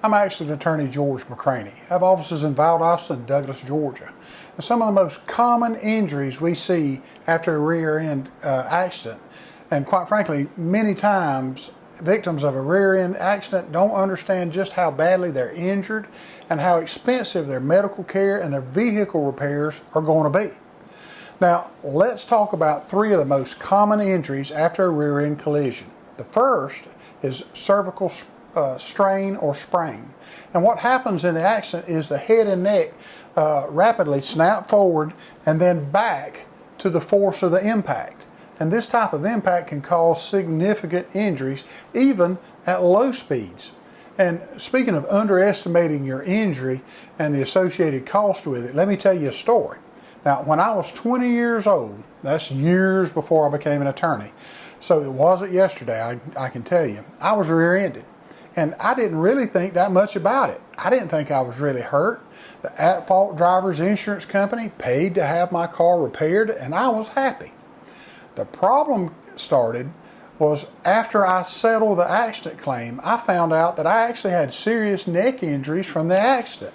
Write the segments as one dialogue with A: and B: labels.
A: I'm Accident Attorney George McCranie. I have offices in Valdosta and Douglas, Georgia. And some of the most common injuries we see after a rear end accident, and quite frankly, many times victims of a rear end accident don't understand just how badly they're injured and how expensive their medical care and their vehicle repairs are going to be. Now, let's talk about three of the most common injuries after a rear end collision. The first is cervical strain or sprain. And what happens in the accident is the head and neck rapidly snap forward and then back to the force of the impact. And this type of impact can cause significant injuries even at low speeds. And speaking of underestimating your injury and the associated cost with it, let me tell you a story. Now, when I was 20 years old, that's years before I became an attorney, so it wasn't yesterday, I can tell you, I was rear-ended. And I didn't really think that much about it. I didn't think I was really hurt. The at-fault driver's insurance company paid to have my car repaired, and I was happy. The problem started was after I settled the accident claim, I found out that I actually had serious neck injuries from the accident.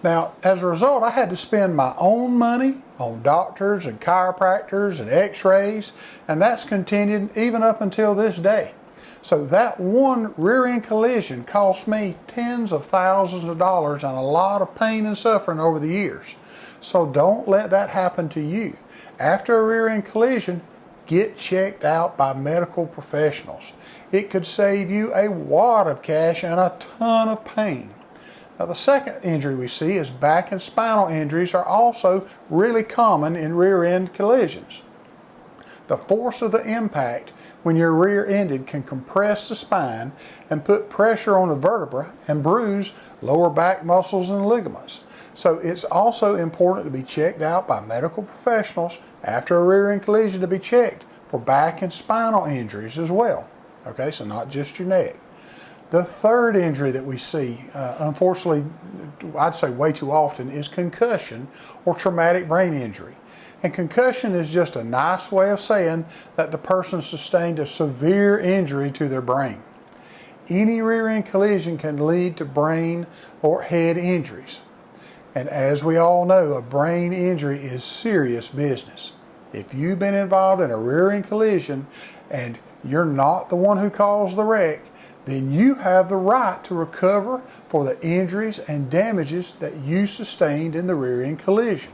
A: Now, as a result, I had to spend my own money on doctors and chiropractors and x-rays, and that's continued even up until this day. So that one rear-end collision cost me tens of thousands of dollars and a lot of pain and suffering over the years. So don't let that happen to you. After a rear-end collision, get checked out by medical professionals. It could save you a wad of cash and a ton of pain. Now, the second injury we see is back and spinal injuries are also really common in rear-end collisions. The force of the impact when you're rear-ended can compress the spine and put pressure on the vertebra and bruise lower back muscles and ligaments. So it's also important to be checked out by medical professionals after a rear-end collision to be checked for back and spinal injuries as well. Okay, so not just your neck. The third injury that we see, unfortunately, I'd say way too often, is concussion or traumatic brain injury. And concussion is just a nice way of saying that the person sustained a severe injury to their brain. Any rear-end collision can lead to brain or head injuries. And as we all know, a brain injury is serious business. If you've been involved in a rear-end collision and you're not the one who caused the wreck, then you have the right to recover for the injuries and damages that you sustained in the rear-end collision.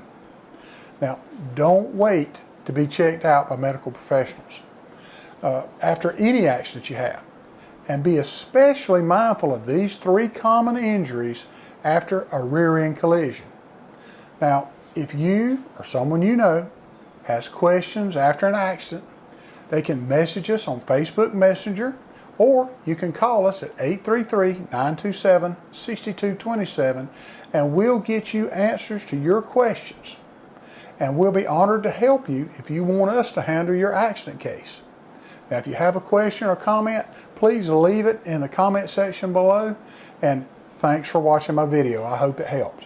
A: Now, don't wait to be checked out by medical professionals after any accident you have. And be especially mindful of these three common injuries after a rear-end collision. Now, if you or someone you know has questions after an accident, they can message us on Facebook Messenger, or you can call us at 833-927-6227, and we'll get you answers to your questions. And we'll be honored to help you if you want us to handle your accident case. Now, if you have a question or comment, please leave it in the comment section below. And thanks for watching my video. I hope it helped.